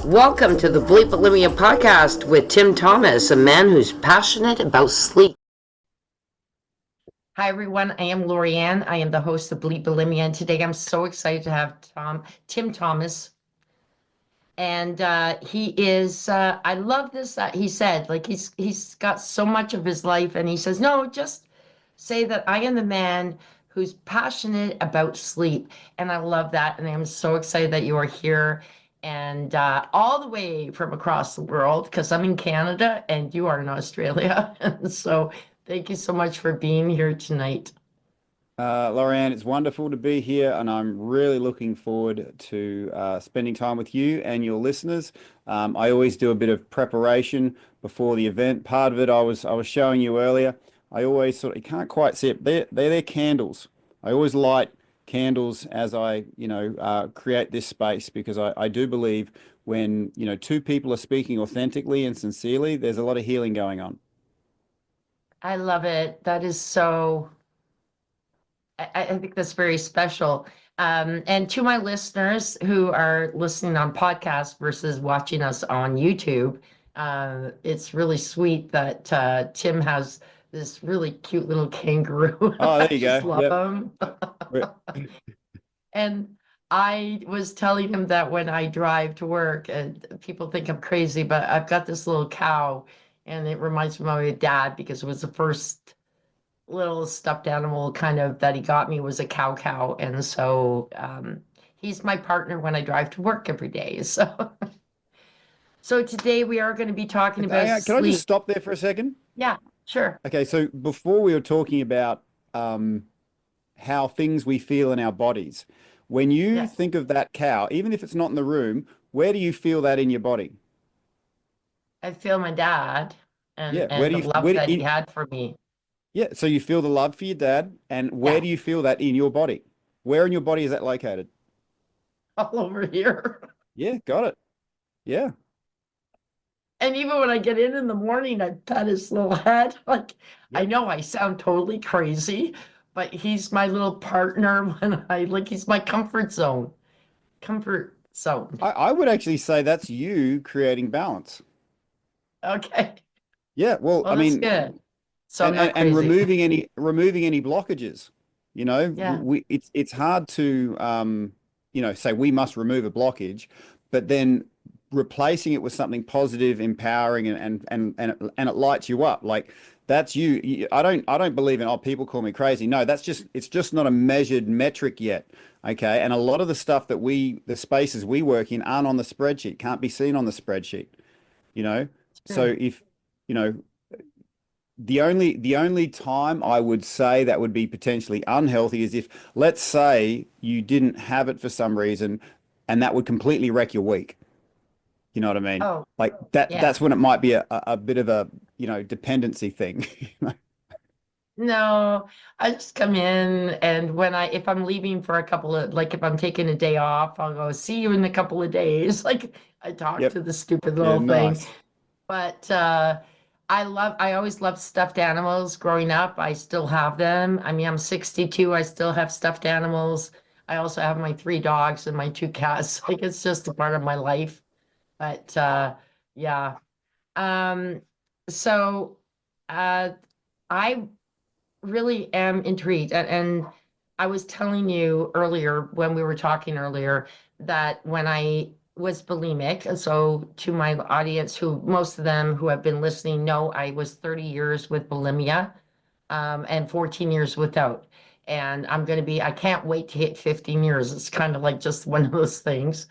Welcome to the Bleep Bulimia podcast with Tim Thomas, a man who's passionate about sleep. Hi, everyone. I am Lorianne. I am the host of Bleep Bulimia, and today I'm so excited to have Tim Thomas. And he is, I love this. He said, like, he's got so much of his life, and he says, no, just say that I am the man who's passionate about sleep. And I love that. And I'm so excited that you are here and all the way from across the world, because I'm in Canada and you are in Australia. And so thank you so much for being here tonight. Lorianne, it's wonderful to be here, and I'm really looking forward to spending time with you and your listeners. I always do a bit of preparation before the event. Part of it I was showing you earlier. I always sort of you can't quite see it. They're candles. I always light candles as I create this space because I do believe when two people are speaking authentically and sincerely, there's a lot of healing going on. I love it. That is so. I think that's very special. And to my listeners who are listening on podcast versus watching us on YouTube, it's really sweet that Tim has this really cute little kangaroo. Oh, I there you just go. love Yep. him. And I was telling him that when I drive to work, and people think I'm crazy, but I've got this little cow, and it reminds me of my dad because it was the first little stuffed animal kind of that he got me was a cow, and so he's my partner when I drive to work every day. So today we are going to be talking about Can I just sleep. stop there for a second? Yeah, sure. Okay, so before we were talking about um, how things we feel in our bodies, when you Yes, think of that cow, even if it's not in the room, where do you feel that in your body? I feel my dad Yeah, and the love where do that he you, had for me. yeah, so you feel the love for your dad, and where Yeah, do you feel that in your body? Where in your body is that located? all over here. Yeah, got it. Yeah. And even when I get in the morning, I pat his little head. Like, I Yep. know I sound totally crazy, but he's my little partner when he's my comfort zone. Comfort zone. I would actually say that's you creating balance. Okay. Yeah, well, Well, I that's mean, good. So I'm not and crazy. removing any blockages. Yeah. It's hard to say we must remove a blockage, but then replacing it with something positive, empowering, and it lights you up. Like that's you. I don't believe in people call me crazy. No, it's just not a measured metric yet. Okay, and a lot of the stuff that the spaces we work in aren't on the spreadsheet, can't be seen on the spreadsheet. You know, It's so true. if you know the only time I would say that would be potentially unhealthy is if, let's say, you didn't have it for some reason, and that would completely wreck your week. You know what I mean? Oh, Like that. yeah. That's when it might be a bit of a dependency thing. No, I just come in and if I'm leaving for a couple of, like, if I'm taking a day off, I'll go see you in a couple of days. Like, I talk Yep. to the stupid Yeah. little thing. Nice. But I always loved stuffed animals growing up. I still have them. I mean, I'm 62. I still have stuffed animals. I also have my three dogs and my two cats. Like, it's just a part of my life. But yeah. Um, so uh, I really am intrigued. And I was telling you earlier when we were talking earlier that when I was bulimic, and so to my audience, who most of them who have been listening know I was 30 years with bulimia, and 14 years without. And I can't wait to hit 15 years. It's kind of like just one of those things.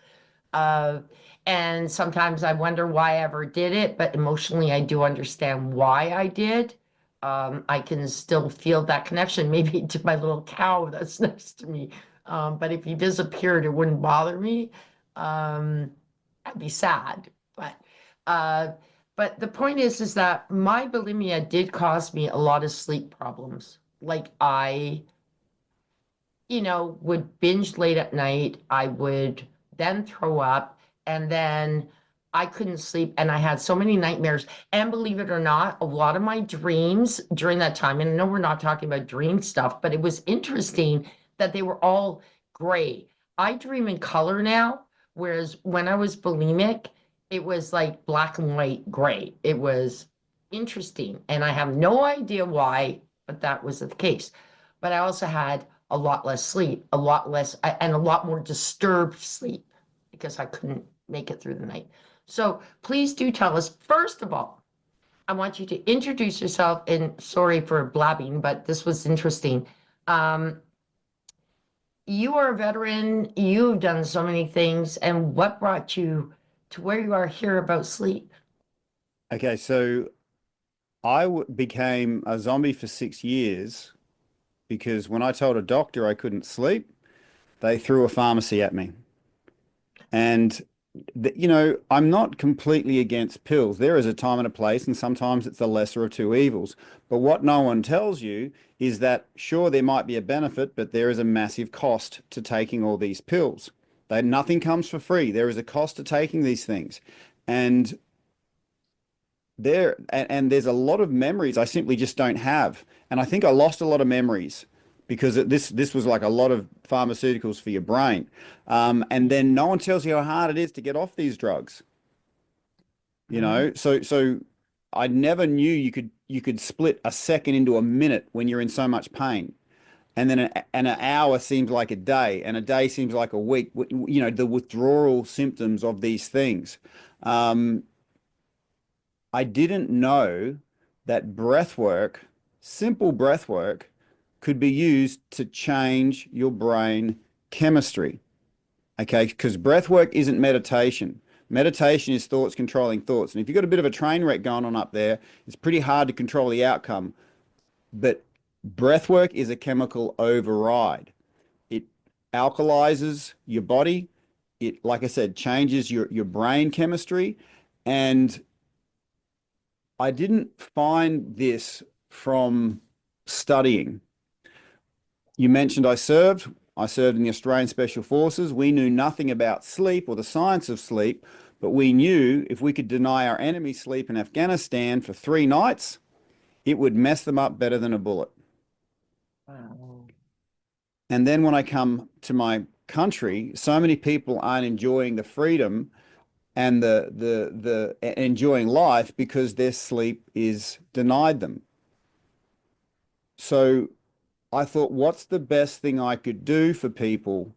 Uh, and sometimes I wonder why I ever did it, but emotionally, I do understand why I did. I can still feel that connection, maybe to my little cow that's next to me. But if he disappeared, it wouldn't bother me. Um, I'd be sad. Uh, but the point is that my bulimia did cause me a lot of sleep problems. Like would binge late at night. I would then throw up, and then I couldn't sleep, and I had so many nightmares. And believe it or not, a lot of my dreams during that time, and I know we're not talking about dream stuff, but it was interesting that they were all gray. I dream in color now, Whereas when I was bulimic, it was like black and white gray. It was interesting. And I have no idea why, but that was the case. But I also had a lot less sleep, a lot less, and a lot more disturbed sleep because I couldn't make it through the night. So please do tell us, first of all, I want you to introduce yourself, and sorry for blabbing, but this was interesting. Um, you are a veteran, you've done so many things, and what brought you to where you are here about sleep? Okay, so became a zombie for 6 years because when I told a doctor I couldn't sleep, they threw a pharmacy at me. And I'm not completely against pills. There is a time and a place, and sometimes it's the lesser of two evils. But what no one tells you is that, sure, there might be a benefit, but there is a massive cost to taking all these pills. Nothing comes for free. There is a cost to taking these things. And and there's a lot of memories I simply just don't have. And I think I lost a lot of memories because this was like a lot of pharmaceuticals for your brain. And then no one tells you how hard it is to get off these drugs, you Mhm. know? So I never knew you could split a second into a minute when you're in so much pain. And then an hour seems like a day, and a day seems like a week. The withdrawal symptoms of these things. Um, I didn't know that breath work, simple breath work, could be used to change your brain chemistry. Okay, because breath work isn't meditation. Meditation is thoughts controlling thoughts. And if you've got a bit of a train wreck going on up there, it's pretty hard to control the outcome. But breath work is a chemical override. It alkalizes your body. It, like I said, changes your brain chemistry. And I didn't find this from studying. You mentioned I served. I served in the Australian Special Forces. We knew nothing about sleep or the science of sleep, but we knew if we could deny our enemy sleep in Afghanistan for 3 nights, it would mess them up better than a bullet. Wow. And then when I come to my country, so many people aren't enjoying the freedom and the enjoying life because their sleep is denied them. So I thought, what's the best thing I could do for people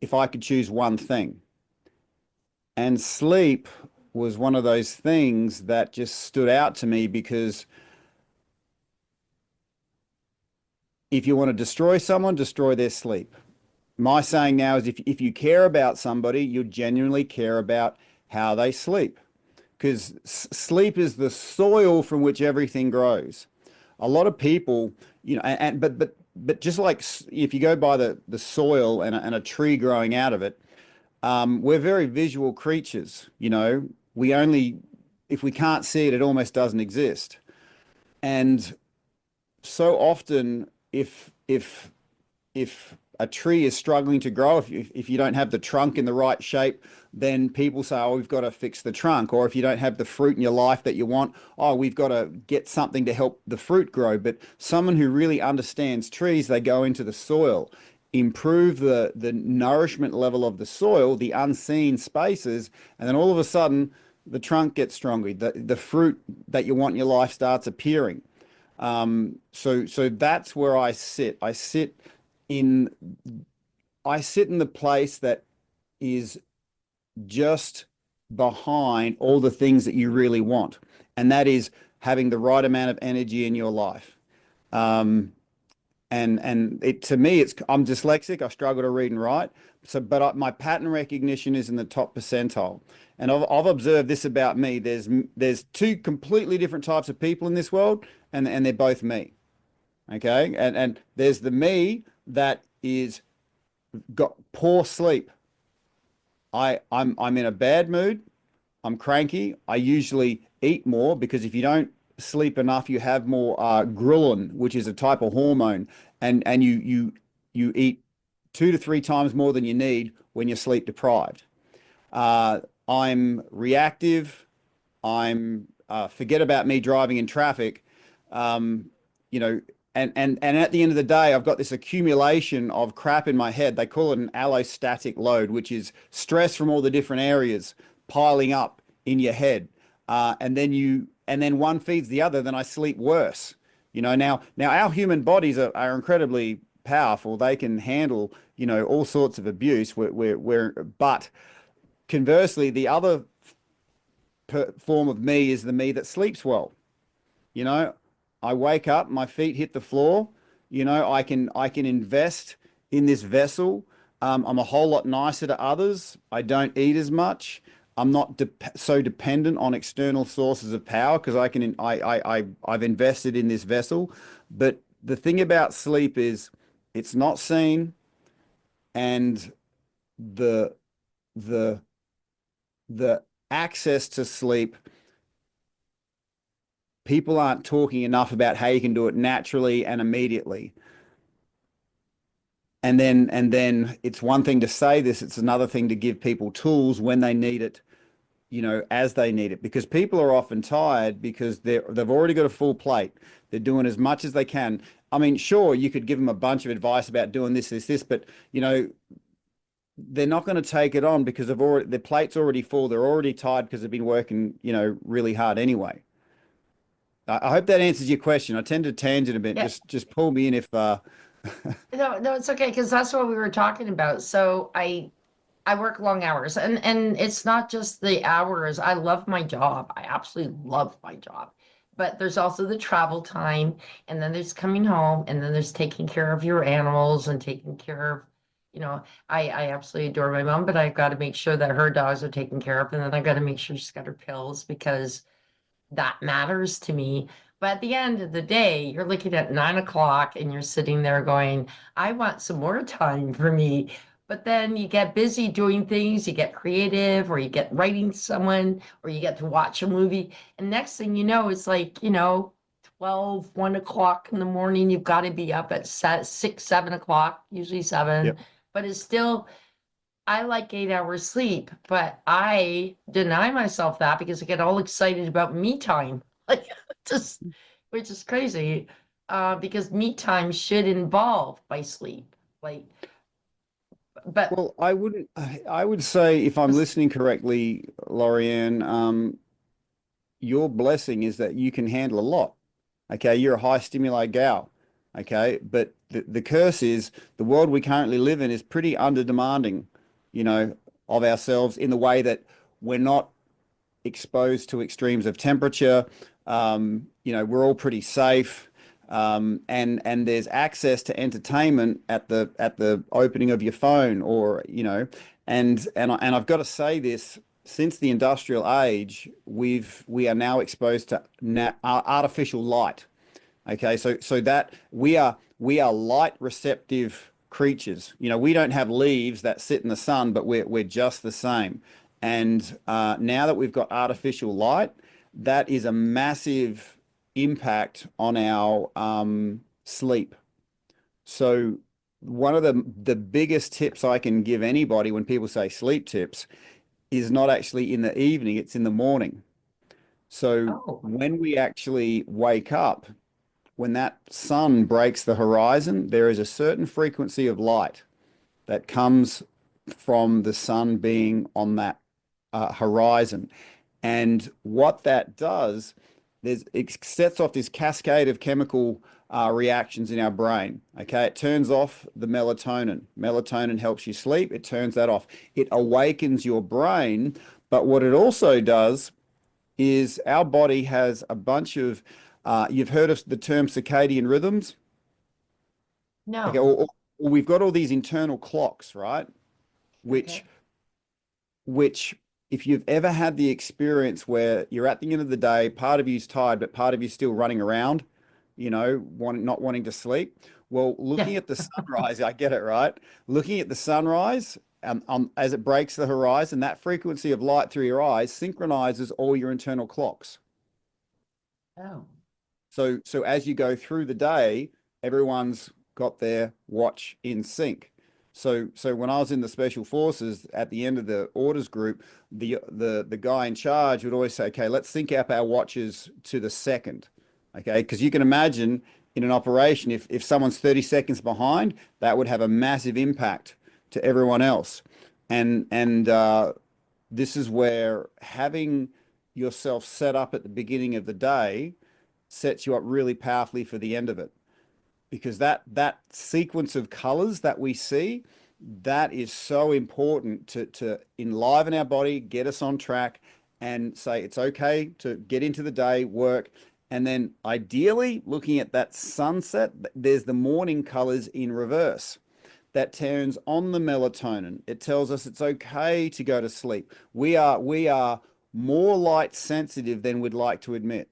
if I could choose one thing? And sleep was one of those things that just stood out to me because if you want to destroy someone, destroy their sleep. My saying now is if you care about somebody, you genuinely care about how they sleep because sleep is the soil from which everything grows. A lot of people, but just like if you go by the soil and a tree growing out of it, we're very visual creatures. We only if we can't see it, it almost doesn't exist. And so often, if a tree is struggling to grow, if you don't have the trunk in the right shape, then people say, oh, we've got to fix the trunk. Or if you don't have the fruit in your life that you want, oh, we've got to get something to help the fruit grow. But someone who really understands trees, they go into the soil, improve the nourishment level of the soil, the unseen spaces, and then all of a sudden the trunk gets stronger. The fruit that you want in your life starts appearing. So that's where I sit. In I sit in the place that is just behind all the things that you really want, and that is having the right amount of energy in your life. Um, and it to me, I'm dyslexic. I struggle to read and write. So, but my pattern recognition is in the top percentile, and I've observed this about me. There's two completely different types of people in this world, and they're both me. Okay, and there's the me that is got poor sleep. I'm in a bad mood. I'm cranky. I usually eat more because if you don't sleep enough, you have more ghrelin, which is a type of hormone, and you eat 2 to 3 times more than you need when you're sleep deprived. I'm reactive. I'm forget about me driving in traffic. Um, you know, and at the end of the day, I've got this accumulation of crap in my head. They call it an allostatic load, which is stress from all the different areas piling up in your head. And then one feeds the other, then I sleep worse. Now our human bodies are incredibly powerful. They can handle, all sorts of abuse. But conversely, the other form of me is the me that sleeps well. You know, I wake up, my feet hit the floor. I can invest in this vessel. I'm a whole lot nicer to others. I don't eat as much. I'm not so dependent on external sources of power because I've invested in this vessel. But the thing about sleep is it's not seen, and the the the access to sleep, people aren't talking enough about how you can do it naturally and immediately. And then it's one thing to say this, it's another thing to give people tools when they need it, as they need it. Because people are often tired because they've already got a full plate. They're doing as much as they can. I mean, sure, you could give them a bunch of advice about doing this, but they're not going to take it on because their plate's already full. They're already tired because they've been working, really hard anyway. I hope that answers your question. I tend to tangent a bit. Yeah. Just pull me in if No, no, it's okay because that's what we were talking about. So I work long hours and it's not just the hours. I love my job. I absolutely love my job. But there's also the travel time and then there's coming home and then there's taking care of your animals and taking care of, I absolutely adore my mom, but I've got to make sure that her dogs are taken care of and then I've got to make sure she's got her pills because that matters to me. But at the end of the day, you're looking at 9 o'clock and you're sitting there going, I want some more time for me. But then you get busy doing things, you get creative, or you get writing someone, or you get to watch a movie. And next thing you know, it's like, 12, 1 o'clock in the morning. You've got to be up at 6, 7 o'clock, usually seven. yep. But it's still I like 8 hours sleep, but I deny myself that because I get all excited about me time. Like just which is crazy. Because me time should involve my sleep. Like but Well, I wouldn't. I would say, if I'm just listening correctly, Lorianne, your blessing is that you can handle a lot. Okay, you're a high stimuli gal. Okay, but the curse is the world we currently live in is pretty under demanding, you know, of ourselves in the way that we're not exposed to extremes of temperature. We're all pretty safe, and there's access to entertainment at the opening of your phone, or and I've got to say this. Since the industrial age, we are now exposed to artificial light. Okay, so that we are light receptive creatures. We don't have leaves that sit in the sun, but we're just the same. And now that we've got artificial light, that is a massive impact on our sleep. So one of the biggest tips I can give anybody when people say sleep tips is not actually in the evening, it's in the morning. So oh when we actually wake up, when that sun breaks the horizon, there is a certain frequency of light that comes from the sun being on that horizon. And what that does, it sets off this cascade of chemical reactions in our brain. Okay, it turns off the melatonin. Melatonin helps you sleep. It turns that off. It awakens your brain. But what it also does is our body has a bunch of, you've heard of the term circadian rhythms. Okay, no. or we've got all these internal clocks, right? Which Okay. which if you've ever had the experience where you're at the end of the day, part of you's tired, but part of you's still running around, not wanting to sleep. Well, Yeah. looking at the sunrise, I get it, right? Looking at the sunrise, as it breaks the horizon, that frequency of light through your eyes synchronizes all your internal clocks. Oh. So as you go through the day, everyone's got their watch in sync. So when I was in the special forces at the end of the orders group, the guy in charge would always say, "Okay, let's sync up our watches to the second." Okay, because you can imagine in an operation, if someone's 30 seconds behind, that would have a massive impact to everyone else. And this is where having yourself set up at the beginning of the day sets you up really powerfully for the end of it, because that sequence of colors that we see, that is so important to enliven our body, get us on track, and say it's okay to get into the day, work. And then ideally, looking at that sunset, there's the morning colors in reverse that turns on the melatonin. It tells us it's okay to go to sleep. We are more light sensitive than we'd like to admit.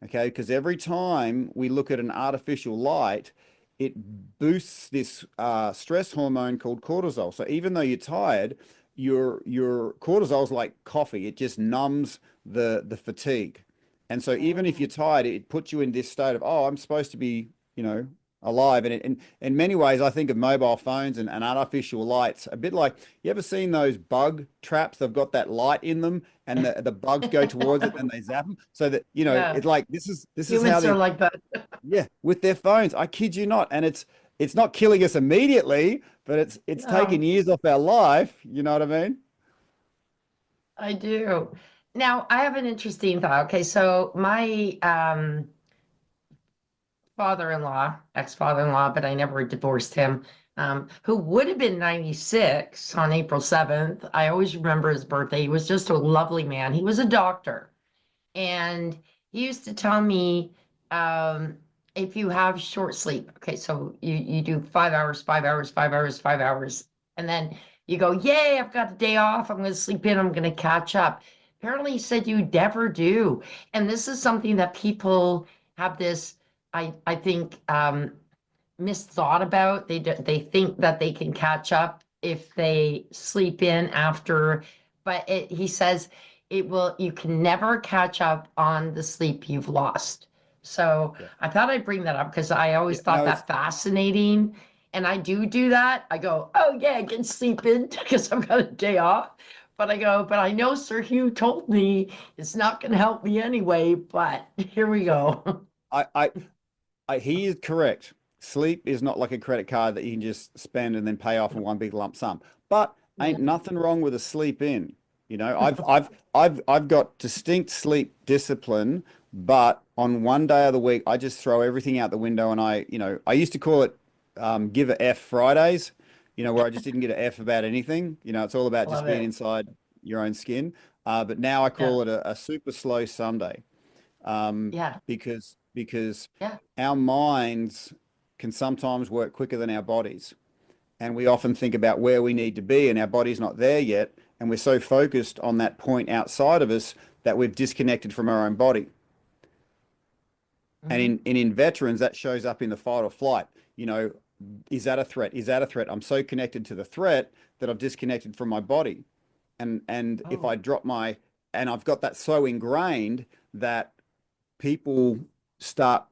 Okay, because every time we look at an artificial light, it boosts this stress hormone called cortisol. So even though you're tired, your cortisol's like coffee. It just numbs the fatigue. And so even if you're tired, it puts you in this state of, oh, I'm supposed to be, alive. And in many ways, I think of mobile phones and artificial lights a bit like, you ever seen those bug traps? They've got that light in them, and the bugs go towards it and they zap them. So that, Yeah, it's like this is how humans are they're, like that. yeah, with their phones. I kid you not. And it's not killing us immediately, but it's taking No, years off our life. You know what I mean? I do. Now, I have an interesting thought. Okay, so my father-in-law, ex-father-in-law, but I never divorced him, who would have been 96 on April 7th. I always remember his birthday. He was just a lovely man. He was a doctor. And he used to tell me, um, if you have short sleep, okay, so you do 5 hours, 5 hours, 5 hours, 5 hours, and then you go, yay, I've got a day off. I'm going to sleep in. I'm going to catch up. Apparently, he said you never do. And this is something that people have this, I think, misthought about. They think that they can catch up if they sleep in after, but he says you can never catch up on the sleep you've lost. So Yeah. I thought I'd bring that up because I always Yeah. thought No, it's that fascinating. And I do that. I go, oh yeah, I can sleep in because I've got a day off. But I go, but I know Sir Hugh told me it's not going to help me anyway. But here we well, go. I, I he is correct. Sleep is not like a credit card that you can just spend and then pay off in one big lump sum. But ain't Yeah. nothing wrong with a sleep in. I've got distinct sleep discipline, but on one day of the week, I just throw everything out the window, and I used to call it give a F Fridays, where I just didn't get a F about anything. It's all about just Love being it. inside your own skin. But now I Yeah. call it a super slow Sunday, Yeah. because Yeah. our minds can sometimes work quicker than our bodies. And we often think about where we need to be, and our body's not there yet. And we're so focused on that point outside of us that we've disconnected from our own body. And Hmm. in veterans, that shows up in the fight or flight. You know, is that a threat? Is that a threat? I'm so connected to the threat that I've disconnected from my body. And if Oh. I drop my, and I've got that so ingrained that people start,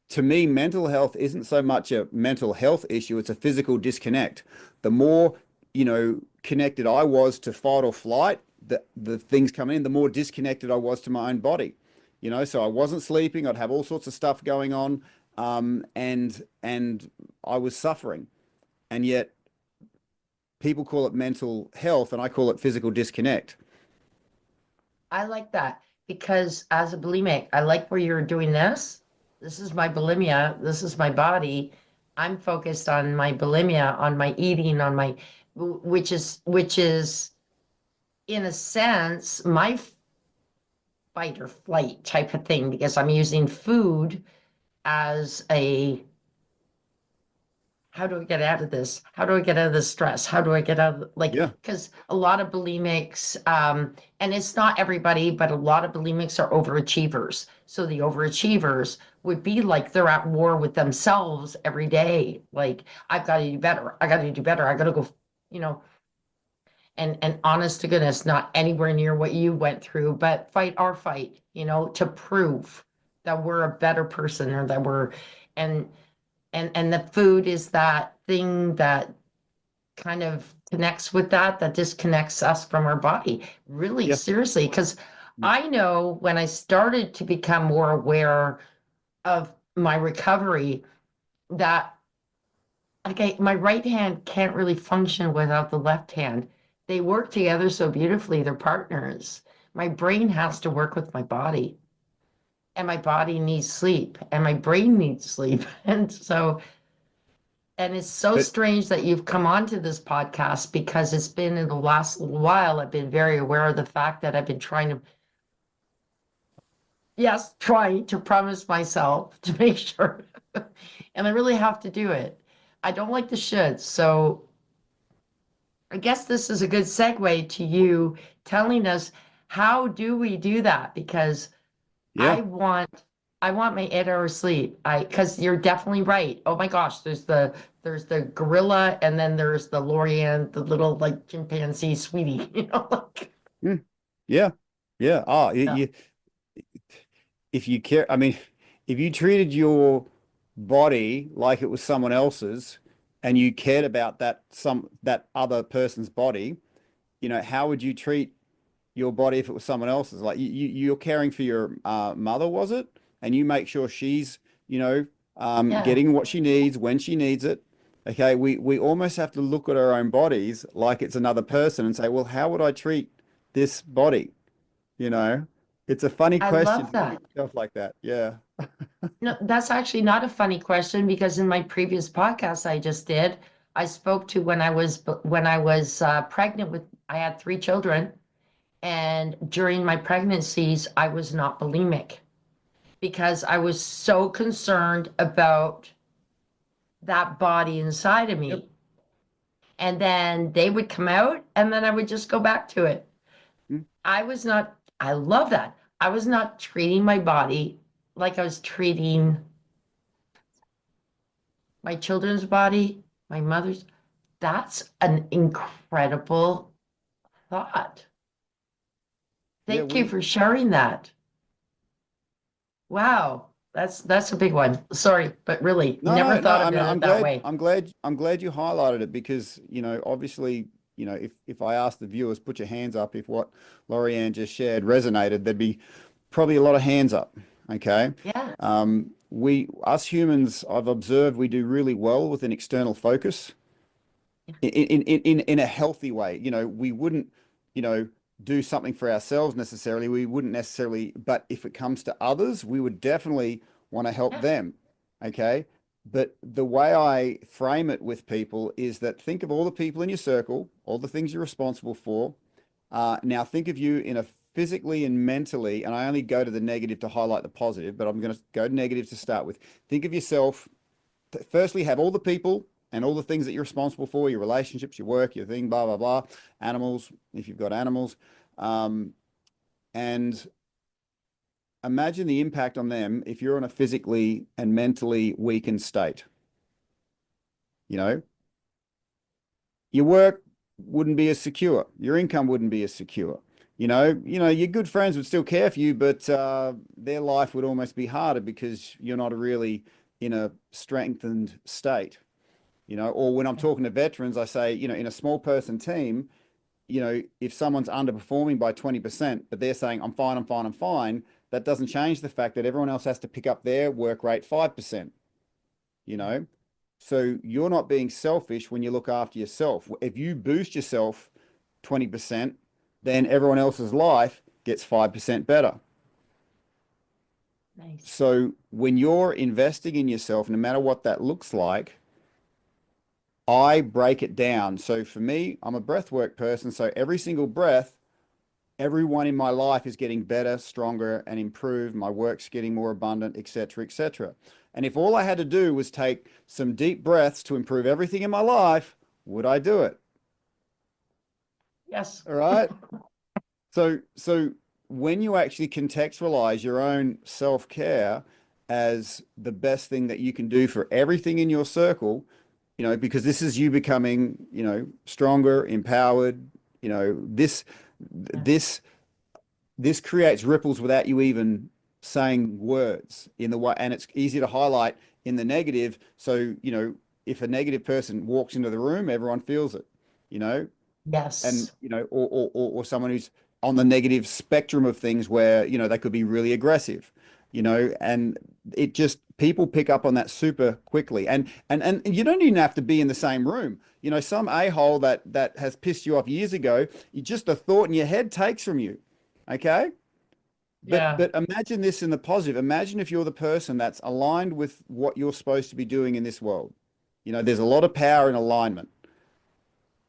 to me, mental health isn't so much a mental health issue, it's a physical disconnect. The more, connected I was to fight or flight, the things coming in, the more disconnected I was to my own body. So I wasn't sleeping, I'd have all sorts of stuff going on, and I was suffering. And yet people call it mental health, and I call it physical disconnect. I like that because as a bulimic, I like where you're doing this. This is my bulimia. This is my body. I'm focused on my bulimia, on my eating, on my, which is in a sense my fight or flight type of thing because I'm using food as a how do I get out of this? How do I get out of this stress? How do I get out of like Yeah. because a lot of bulimics, and it's not everybody, but a lot of bulimics are overachievers. So the overachievers would be like they're at war with themselves every day. Like, I've got to do better. I got to do better. I got to go, you know, and honest to goodness, not anywhere near what you went through, but fight our fight, to prove that we're a better person or that we're and and the food is that thing that kind of connects with that disconnects us from our body really Yeah. seriously because I know when I started to become more aware of my recovery that okay, my right hand can't really function without the left hand. They work together so beautifully, they're partners. My brain has to work with my body, and my body needs sleep, and my brain needs sleep. And so, and it's so But strange that you've come onto this podcast because it's been in the last little while, I've been very aware of the fact that I've been trying to, yes, trying to promise myself to make sure. And I really have to do it. I don't like the shoulds. So I guess this is a good segue to you telling us how do we do that? Because yeah, I want I want my 8 hours sleep. I because you're definitely right. Oh my gosh, there's the gorilla and then there's the Lorian, the little like chimpanzee sweetie, like mm, yeah, yeah. Oh, yeah, if you care, I mean, if you treated your body like it was someone else's, and you cared about that other person's body, how would you treat your body if it was someone else's? Like you're caring for your mother, was it? And you make sure she's, yeah. getting what she needs when she needs it. Okay, we almost have to look at our own bodies like it's another person and say, well, how would I treat this body? You know, it's a funny I question love to look that. at yourself like that. Yeah. No, that's actually not a funny question because in my previous podcast I just did, I spoke to when I was pregnant with I had 3 children, and during my pregnancies I was not bulimic because I was so concerned about that body inside of Yep. me. And then they would come out and then I would just go back to it. Mm, I love that. I was not treating my body like I was treating my children's body, my mother's. That's an incredible thought. yeah, Thank you for sharing that. Wow. That's a big one. Sorry, but really no, never no, no. thought I mean, about it that way. I'm glad you highlighted it because, obviously, if I asked the viewers, put your hands up if what Lorianne just shared resonated, there'd be probably a lot of hands up. Okay. Yeah. Us humans, I've observed we do really well with an external focus in a healthy way. We wouldn't, you know, do something for ourselves necessarily. We wouldn't necessarily, but if it comes to others, we would definitely want to help Yeah. them. Okay. But the way I frame it with people is that think of all the people in your circle, all the things you're responsible for. Now think of you in a physically and mentally, and I only go to the negative to highlight the positive, but I'm going to go negative to start with. Think of yourself firstly, have all the people and all the things that you're responsible for, your relationships, your work, your thing, blah, blah, blah, animals, if you've got animals. Um, and imagine the impact on them if you're in a physically and mentally weakened state. You know, your work wouldn't be as secure, your income wouldn't be as secure. Your good friends would still care for you, but their life would almost be harder because you're not really in a strengthened state. Or when I'm talking to veterans, I say, in a small person team, if someone's underperforming by 20%, but they're saying, I'm fine, I'm fine, I'm fine, that doesn't change the fact that everyone else has to pick up their work rate 5%, you know? So you're not being selfish when you look after yourself. If you boost yourself 20%, then everyone else's life gets 5% better. Nice. So when you're investing in yourself, no matter what that looks like, I break it down. So for me, I'm a breathwork person. So every single breath, everyone in my life is getting better, stronger, and improved. My work's getting more abundant, etc., etc. And if all I had to do was take some deep breaths to improve everything in my life, would I do it? Yes. All right. So when you actually contextualize your own self-care as the best thing that you can do for everything in your circle, because this is you becoming, stronger, empowered, this Yeah. this this creates ripples without you even saying words in the way, and it's easy to highlight in the negative. So, if a negative person walks into the room, everyone feels it, you know, and Yes. or someone who's on the negative spectrum of things where they could be really aggressive, and it just People pick up on that super quickly. And you don't even have to be in the same room. You know, some a-hole that has pissed you off years ago, just the thought in your head takes from you. Okay? Yeah. But imagine this in the positive. Imagine if you're the person that's aligned with what you're supposed to be doing in this world. You know, there's a lot of power in alignment.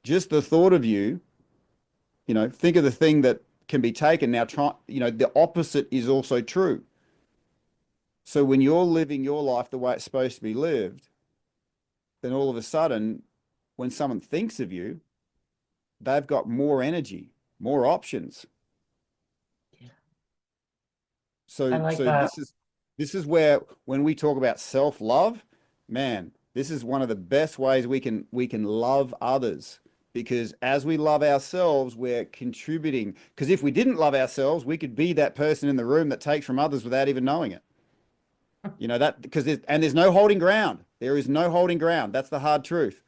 Just the thought of you, you know, think of the thing that can be taken. Now try, you know, the opposite is also true. So when you're living your life the way it's supposed to be lived, then all of a sudden, when someone thinks of you, they've got more energy, more options. I So like so that. this is where when we talk about self-love, man, this is one of the best ways we can love others because as we love ourselves, we're contributing. Because if we didn't love ourselves, we could be that person in the room that takes from others without even knowing it. You know that because there's no holding ground. There is no holding ground. That's the hard truth.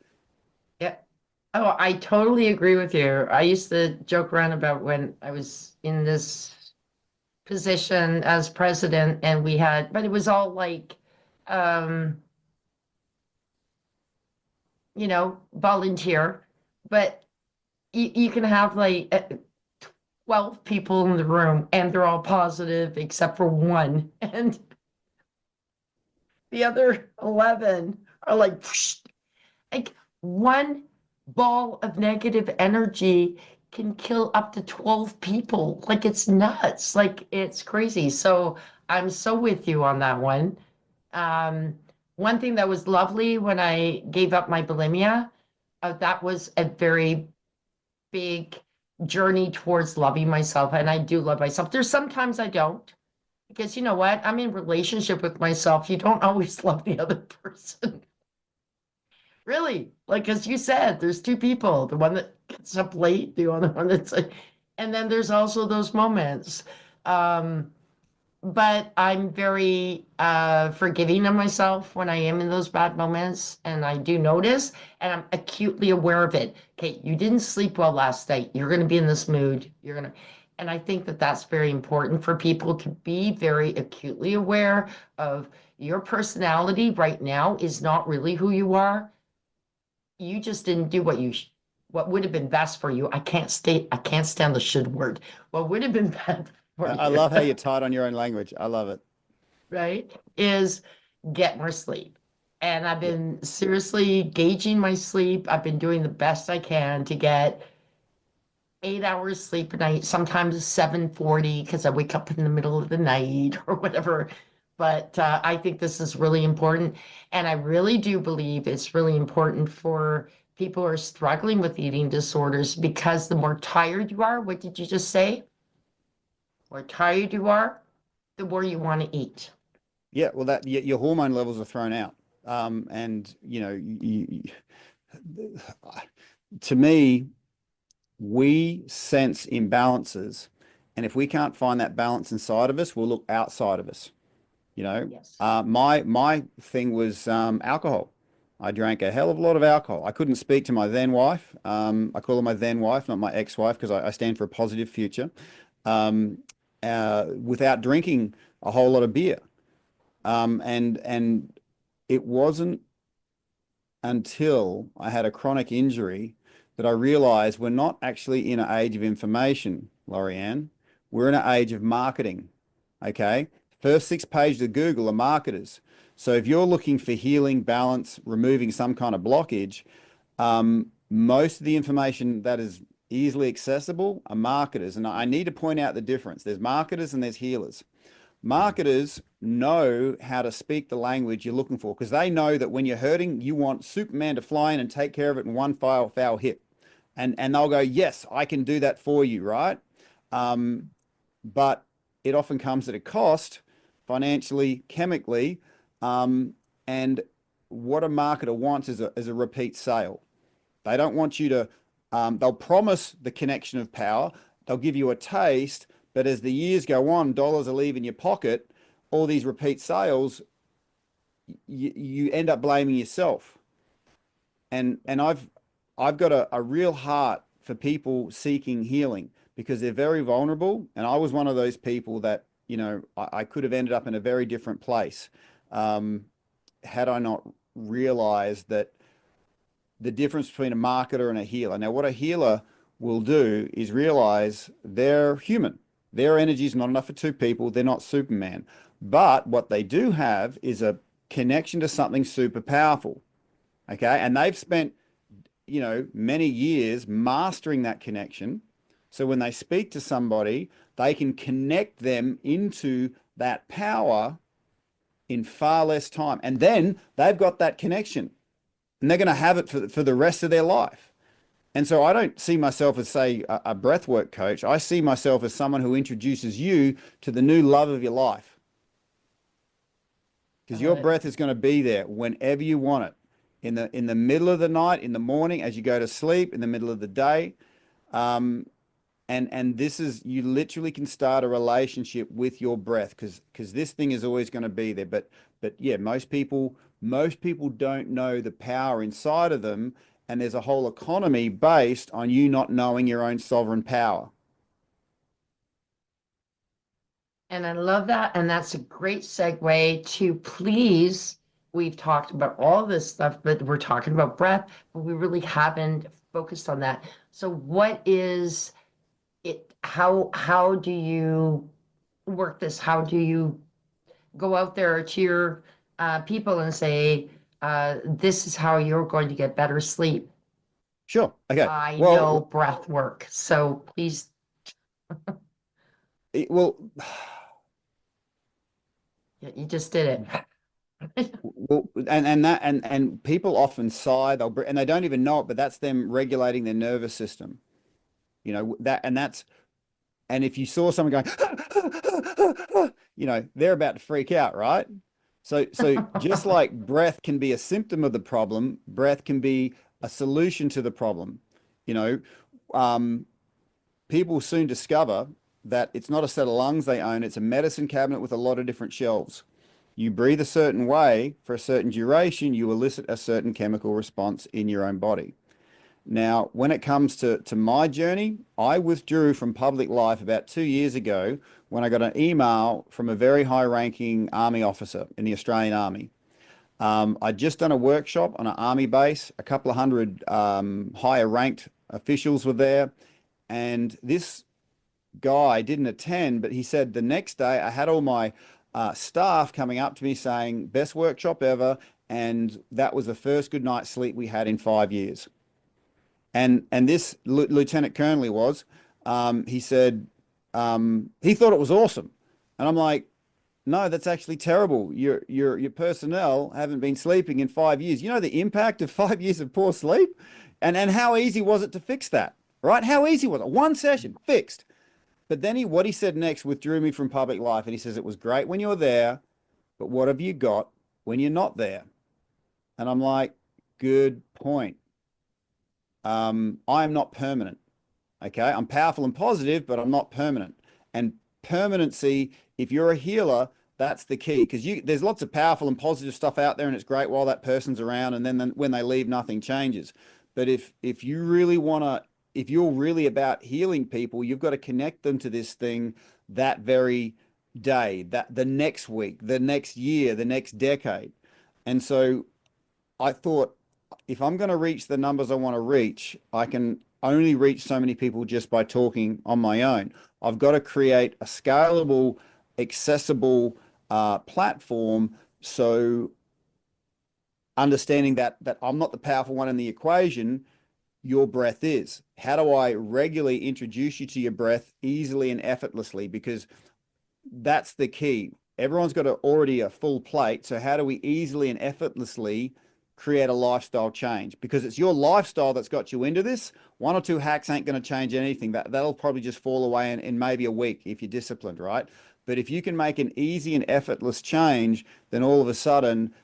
Yeah. Oh, I totally agree with you. I used to joke around about when I was in this position as president and we had, but it was all like, um, volunteer, but you can have like 12 people in the room and they're all positive except for one. And the other 11 are like one ball of negative energy can kill up to 12 people. Like it's nuts. Like it's crazy. So I'm so with you on that one. Um, One thing that was lovely when I gave up my bulimia, that was a very big journey towards loving myself. And I do love myself. There's sometimes I don't. Because you know what? I'm in relationship with myself. You don't always love the other person. Really, like as you said, there's two people, the one that gets up late, the other one that's like, and then there's also those moments. Um, but I'm very forgiving of myself when I am in those bad moments, and I do notice, and I'm acutely aware of it. Okay, you didn't sleep well last night. You're going to be in this mood. And I think that that's very important for people to be very acutely aware of your personality right now is not really who you are. You just didn't do what would have been best for you. I can't stand the should word. What would have been best for I you, love how you're tight on your own language. I love it. right? Is get more sleep. And I've Yeah. been seriously gauging my sleep. I've been doing the best I can to get 8 hours sleep a night, sometimes 7:40 because I wake up in the middle of the night or whatever. But I think this is really important. And I really do believe it's really important for people who are struggling with eating disorders because the more tired you are, what did you just say? The more tired you are, the more you want to eat. Yeah, well, your hormone levels are thrown out. And to me, we sense imbalances, and if we can't find that balance inside of us, we'll look outside of us. You know, Yes. my thing was alcohol. I drank a hell of a lot of alcohol. I couldn't speak to my then wife. I call her my then wife, not my ex-wife, because I stand for a positive future. Without drinking a whole lot of beer. And it wasn't until I had a chronic injury that I realized we're not actually in an age of information, Lorianne. We're in an age of marketing. Okay. First 6 pages of Google are marketers. So if you're looking for healing, balance, removing some kind of blockage, most of the information that is easily accessible are marketers. And I need to point out the difference. There's marketers and there's healers. Marketers know how to speak the language you're looking for because they know that when you're hurting, you want Superman to fly in and take care of it in one foul hit. And they'll go, yes, I can do that for you, right? Um, but it often comes at a cost financially, chemically. Um, and what a marketer wants is a repeat sale. They don't want you to, they'll promise the connection of power. They'll give you a taste, but as the years go on, dollars are leaving your pocket, all these repeat sales, you end up blaming yourself. And I've got a real heart for people seeking healing because they're very vulnerable. And I was one of those people that, I could have ended up in a very different place. um, had I not realized that the difference between a marketer and a healer. Now, what a healer will do is realize they're human. Their energy is not enough for two people. They're not Superman. But what they do have is a connection to something super powerful. Okay. And they've spent, many years mastering that connection. So when they speak to somebody, they can connect them into that power in far less time. And then they've got that connection and they're going to have it for the rest of their life. And so I don't see myself as, say, a breathwork coach. I see myself as someone who introduces you to the new love of your life I because your love it. breath is going to be there whenever you want it, in the middle of the night, in the morning, as you go to sleep, in the middle of the day. Um, and this is, you literally can start a relationship with your breath because this thing is always going to be there. But yeah, most people don't know the power inside of them, and there's a whole economy based on you not knowing your own sovereign power. And I love that. And that's a great segue to please. We've talked about all this stuff, but we're talking about breath, but we really haven't focused on that. So what is it? How do you work this? How do you go out there to your people and say, this is how you're going to get better sleep? Sure. Okay. I know Well, breath work. So please, well, yeah, you just did it. and people often sigh, and they don't even know it, but that's them regulating their nervous system. And if you saw someone going, they're about to freak out, right? So just like breath can be a symptom of the problem, breath can be a solution to the problem. You know, um, People soon discover that it's not a set of lungs they own, it's a medicine cabinet with a lot of different shelves. You breathe a certain way for a certain duration, you elicit a certain chemical response in your own body. Now, when it comes to my journey, I withdrew from public life about 2 years ago when I got an email from a very high ranking army officer in the Australian Army. I'd just done a workshop on an army base, a couple of hundred higher ranked officials were there, and this guy didn't attend, but he said the next day I had all my staff coming up to me saying, best workshop ever, and that was the first good night's sleep we had in 5 years. And this Lieutenant Colonel he was, he said he thought it was awesome, and I'm like, no, that's actually terrible. Your personnel haven't been sleeping in 5 years. You know the impact of 5 years of poor sleep, and how easy was it to fix that, right? How easy was it? One session fixed. But then what he said next withdrew me from public life, and he says it was great when you're there, but what have you got when you're not there? And I'm like, good point. I am not permanent. Okay. I'm powerful and positive, but I'm not permanent. And permanency, if you're a healer, that's the key because there's lots of powerful and positive stuff out there, and it's great while that person's around, and then when they leave, nothing changes. But if you're really about healing people, you've got to connect them to this thing that very day, that the next week, the next year, the next decade. And so I thought, if I'm going to reach the numbers I want to reach, I can only reach so many people just by talking on my own. I've got to create a scalable, accessible platform. So understanding that I'm not the powerful one in the equation, your breath is. How do I regularly introduce you to your breath easily and effortlessly? Because that's the key. Everyone's got already a full plate. So how do we easily and effortlessly create a lifestyle change? Because it's your lifestyle that's got you into this. One or two hacks ain't going to change anything. That'll probably just fall away in maybe a week if you're disciplined, right? But if you can make an easy and effortless change, then all of a sudden,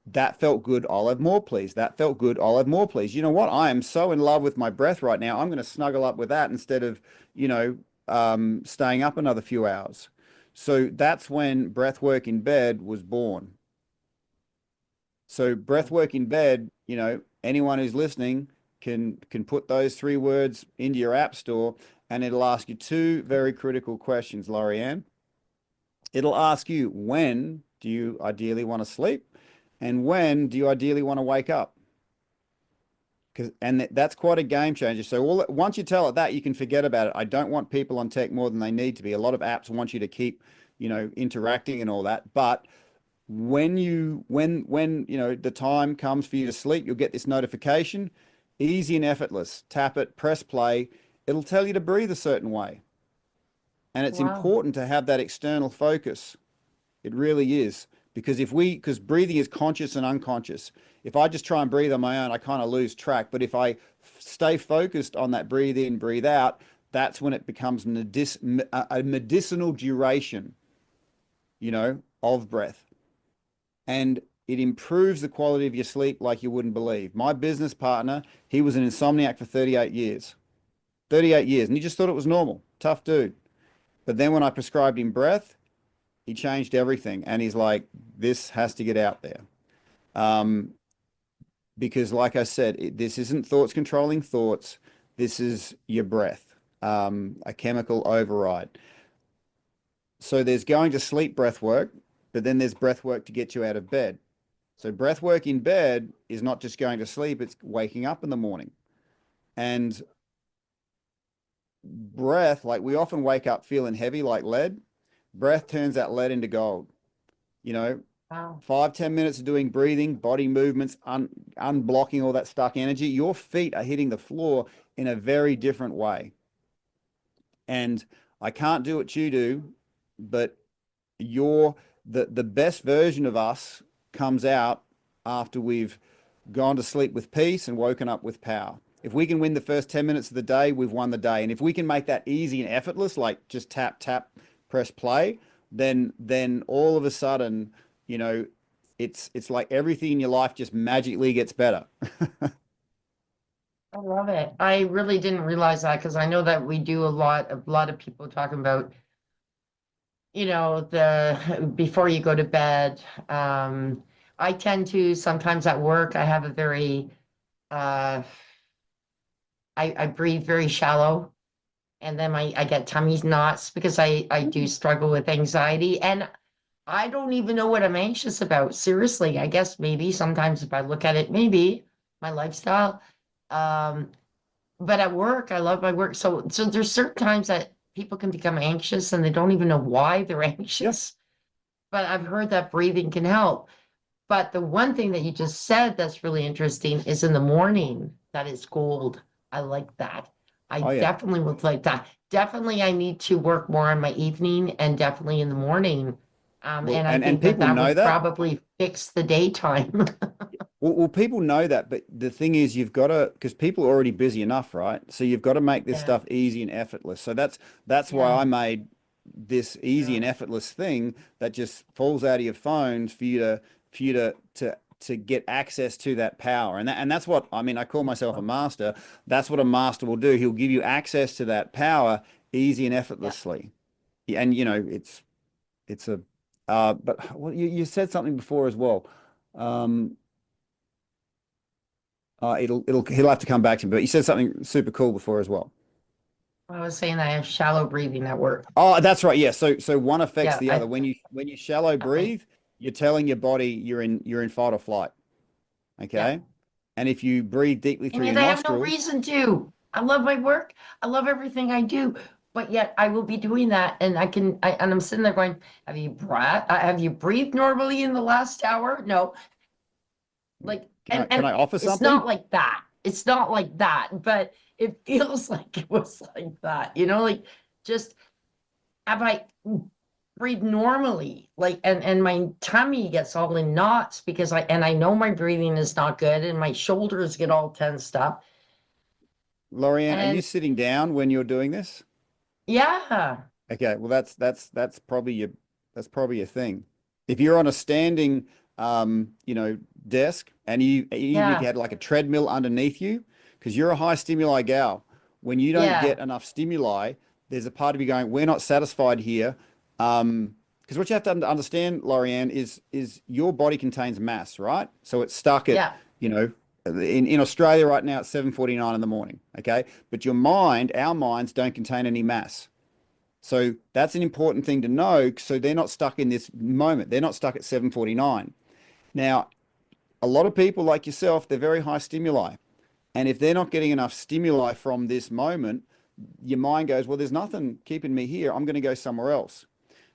that felt good. I'll have more, please. That felt good. I'll have more, please. You know what? I am so in love with my breath right now. I'm going to snuggle up with that instead of, staying up another few hours. So that's when breathwork in bed was born. So breathwork in bed, anyone who's listening can put those three words into your app store, and it'll ask you two very critical questions, Lorianne. It'll ask you, when do you ideally want to sleep? And when do you ideally want to wake up? That's quite a game changer. So once you tell it that, you can forget about it. I don't want people on tech more than they need to be. A lot of apps want you to keep, interacting and all that. But when the time comes for you to sleep, you'll get this notification, easy and effortless. Tap it, press play. It'll tell you to breathe a certain way. And it's Wow. important to have that external focus. It really is. Because breathing is conscious and unconscious. If I just try and breathe on my own, I kind of lose track. But if I stay focused on that breathe in, breathe out, that's when it becomes a medicinal duration, of breath. And it improves the quality of your sleep like you wouldn't believe. My business partner, he was an insomniac for 38 years. 38 years. And he just thought it was normal. Tough dude. But then when I prescribed him breath, he changed everything. And he's like, this has to get out there. Um, because, like I said, this isn't thoughts controlling thoughts. This is your breath, a chemical override. So there's going to sleep breath work, but then there's breath work to get you out of bed. So breath work in bed is not just going to sleep, it's waking up in the morning. And breath, like we often wake up feeling heavy like lead. Breath turns that lead into gold. You know, Wow. 5, 10 minutes of doing breathing, body movements, unblocking all that stuck energy, your feet are hitting the floor in a very different way. And I can't do what you do, but you're the best version of us comes out after we've gone to sleep with peace and woken up with power. If we can win the first 10 minutes of the day, we've won the day. And if we can make that easy and effortless, like just tap, tap, press play, then all of a sudden, you know, it's like everything in your life just magically gets better. I love it. I really didn't realize that because I know that we do a lot of people talking about, the before you go to bed. I tend to sometimes at work, I have a very uh I breathe very shallow and then I get tummy knots because I do struggle with anxiety and I don't even know what I'm anxious about. Seriously, I guess maybe sometimes if I look at it, maybe my lifestyle. Um, but at work, I love my work. So there's certain times that people can become anxious and they don't even know why they're Yeah. anxious. But I've heard that breathing can help. But the one thing that you just said that's really interesting is in the morning, that is gold. I like that. I Oh yeah. definitely would like that. Definitely, I need to work more on my evening and definitely in the morning. Well, And I and think that people that know would that. probably fix the daytime. Well, people know that, but the thing is, you've got to, because people are already busy enough, right? So you've got to make this Yeah, stuff easy and effortless. So that's why yeah, I made this easy yeah, and effortless thing that just falls out of your phones for you to get access to that power. And that's what I mean. I call myself a master. That's what a master will do. He'll give you access to that power easy and yeah. effortlessly. And it's a but well, you said something before as well. Um, he'll have to come back to me, but you said something super cool before as well. I was saying I have shallow breathing at work. Oh, that's right. Yeah. So one affects Yeah, the other. I When you shallow definitely. breathe, you're telling your body you're in fight or flight. Yeah. Okay. And if you breathe deeply And through your yet I have no nostrils, reason to. I love my work. I love everything I do. But yet I will be doing that. And and I'm sitting there going, have you breathed normally in the last hour? No. Like, can I and, can and I offer it's not something? like that. It's not like that, but it feels like it was like that, like just have I breathe normally? Like, and my tummy gets all in knots because I know my breathing is not good and my shoulders get all tensed up. Lorianne, are you And sitting down when you're doing this? yeah, Okay, well that's probably your thing. If you're on a standing desk and even if you yeah, had like a treadmill underneath you, because you're a high stimuli gal, when you don't yeah, get enough stimuli, there's a part of you going, we're not satisfied here. Because what you have to understand, Lorianne, is your body contains mass, right? So it's stuck at, yeah, you know, in Australia right now it's 7:49 in the morning, okay? But our minds don't contain any mass. So that's an important thing to know. So they're not stuck in this moment. They're not stuck at 7:49. Now, a lot of people like yourself, they're very high stimuli. And if they're not getting enough stimuli from this moment, your mind goes, well, there's nothing keeping me here. I'm going to go somewhere else.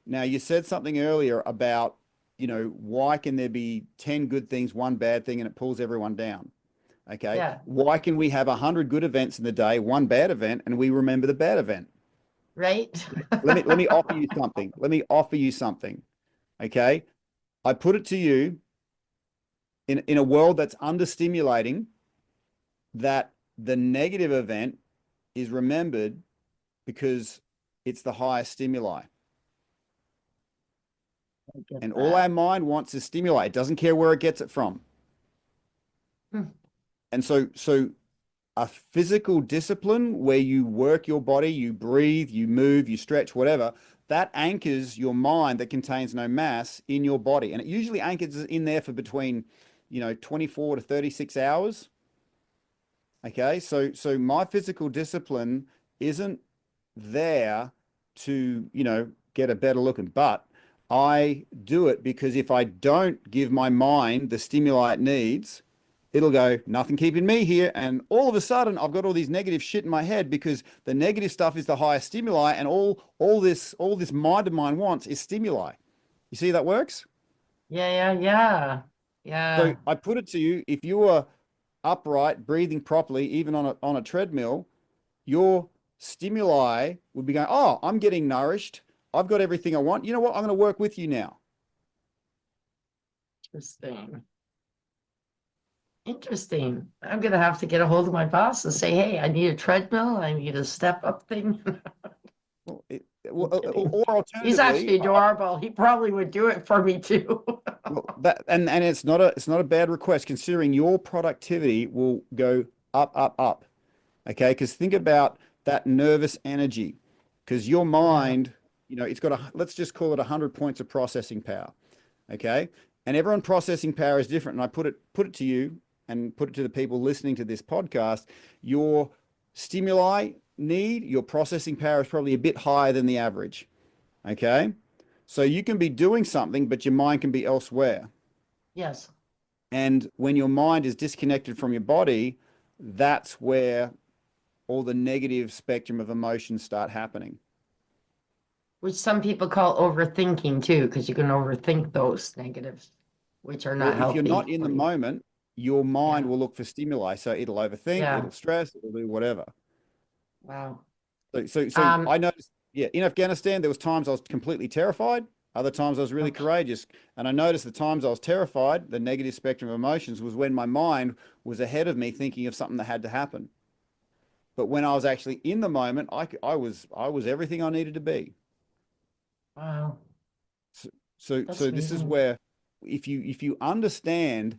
Now, you said something earlier about, why can there be 10 good things, one bad thing, and it pulls everyone down? Okay. Yeah, Why can we have 100 good events in the day, one bad event, and we remember the bad event? right. Let me offer you something. Let me offer you something. Okay. I put it to you in a world that's understimulating, that the negative event is remembered because it's the highest stimuli. I get And all our that. mind wants is stimuli. It doesn't care where it gets it from. Hmm. And so a physical discipline where you work your body, you breathe, you move, you stretch, whatever, that anchors your mind that contains no mass in your body. And it usually anchors in there for between, 24 to 36 hours. Okay. So my physical discipline isn't there to, get a better looking, but I do it because if I don't give my mind the stimuli it needs, it'll go, nothing keeping me here. And all of a sudden I've got all these negative shit in my head because the negative stuff is the highest stimuli, and all this mind of mine wants is stimuli. You see how that works? Yeah, yeah, yeah. So Yeah. I put it to you, if you are upright, breathing properly, even on a treadmill, your stimuli would be going, oh, I'm getting nourished. I've got everything I want. You know what? I'm going to work with you now. Interesting. Interesting. I'm gonna have to get a hold of my boss and say, hey, I need a treadmill. I need a step up thing. Well, I'm kidding. or He's alternatively, actually adorable. He probably would do it for me too. well, that and it's not a bad request considering your productivity will go up, up, up. Okay, because think about that nervous energy, because your Yeah. mind, it's got let's just call it 100 points of processing power. Okay, and everyone processing power is different. And I put it to you and put it to the people listening to this podcast. Your stimuli need, your processing power is probably a bit higher than the average. Okay, so you can be doing something, but your mind can be elsewhere. Yes. And when your mind is disconnected from your body, that's where all the negative spectrum of emotions start happening. Which some people call overthinking too, because you can overthink those negatives, which are Well, not if you're healthy not in the for you. moment, your mind Yeah. will look for stimuli. So it'll overthink, Yeah. it'll stress, it'll do whatever. Wow. So Um, I noticed, yeah, in Afghanistan, there was times I was completely terrified. Other times I was really okay. courageous. And I noticed the times I was terrified, the negative spectrum of emotions was when my mind was ahead of me thinking of something that had to happen. But when I was actually in the moment, I was everything I needed to be. Wow. So, so That's this is amazing. where if you understand,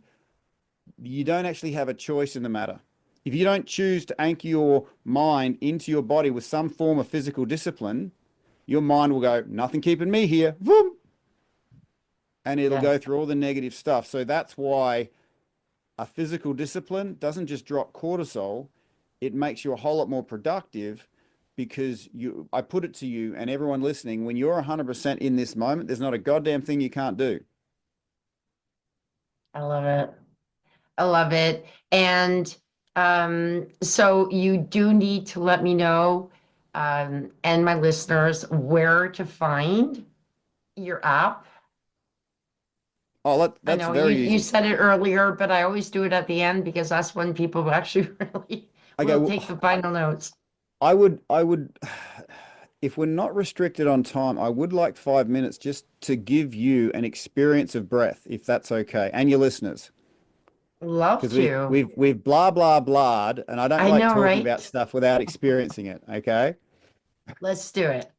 you don't actually have a choice in the matter. If you don't choose to anchor your mind into your body with some form of physical discipline, your mind will go, nothing keeping me here, vroom, and it'll Yeah. go through all the negative stuff. So that's why a physical discipline doesn't just drop cortisol, it makes you a whole lot more productive because I put it to you and everyone listening, when you're 100% in this moment, there's not a goddamn thing you can't do. I love it. I love it. And so you do need to let me know, and my listeners, where to find your app. Oh, I that's know you very you easy. said it earlier, but I always do it at the end because that's when people actually really Okay, will well, take the final notes. I would, if we're not restricted on time, I would like 5 minutes just to give you an experience of breath, if that's okay, and your listeners, Love because we've to. we've we've blah blah blahed, and I don't I like know, talking about right? stuff without experiencing it. Okay. Let's do it.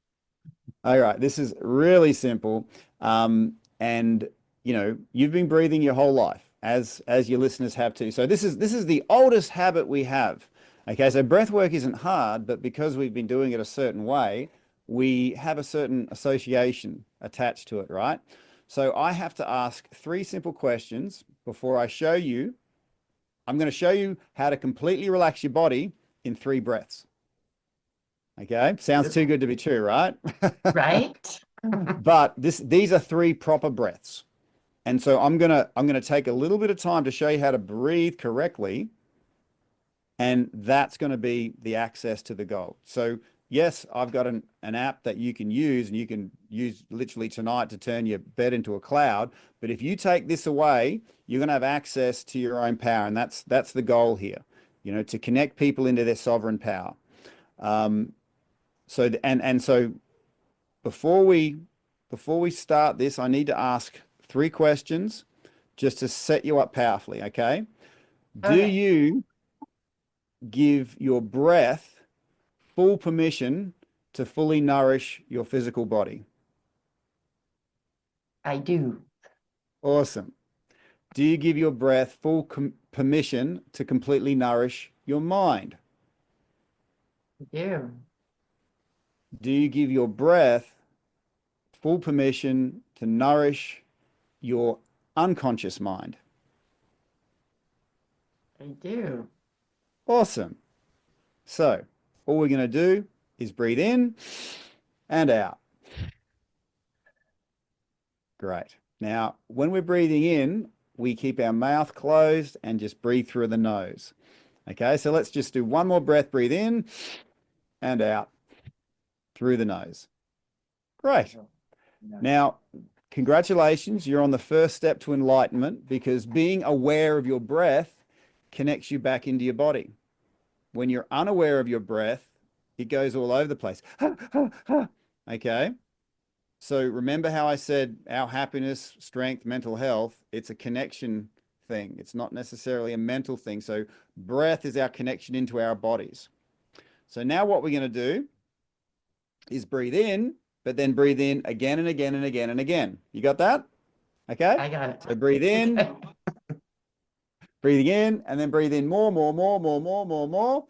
All right, this is really simple. And you've been breathing your whole life, as your listeners have too. So this is the oldest habit we have. Okay, so breath work isn't hard, but because we've been doing it a certain way, we have a certain association attached to it, right? So I have to ask three simple questions before I show you. I'm going to show you how to completely relax your body in three breaths. Okay, sounds too good to be true, right? Right? Mm. But these are three proper breaths. And so I'm gonna take a little bit of time to show you how to breathe correctly, and that's going to be the access to the goal. So yes, I've got an app that you can use, and you can use literally tonight to turn your bed into a cloud. But if you take this away, you're going to have access to your own power, and that's the goal here. To connect people into their sovereign power. Um, so before we before we start this, I need to ask three questions just to set you up powerfully. Okay? Do Okay, you give your breath full permission to fully nourish your physical body? I do. Awesome. Do you give your breath full permission to completely nourish your mind? I do. Do you give your breath full permission to nourish your unconscious mind? I do. Awesome. So, all we're going to do is breathe in and out. Great. Now, when we're breathing in, we keep our mouth closed and just breathe through the nose. Okay, so let's just do one more breath. Breathe in and out through the nose. Great. Now, congratulations. You're on the first step to enlightenment, because being aware of your breath connects you back into your body. When you're unaware of your breath, it goes all over the place. Okay. So remember how I said our happiness, strength, mental health, it's a connection thing. It's not necessarily a mental thing. So breath is our connection into our bodies. So now what we're going to do is breathe in, but then breathe in again and again and again and again. You got that? Okay. I got it. So breathe in, Okay. breathing in, and then breathe in more, more, more, more, more, more, more.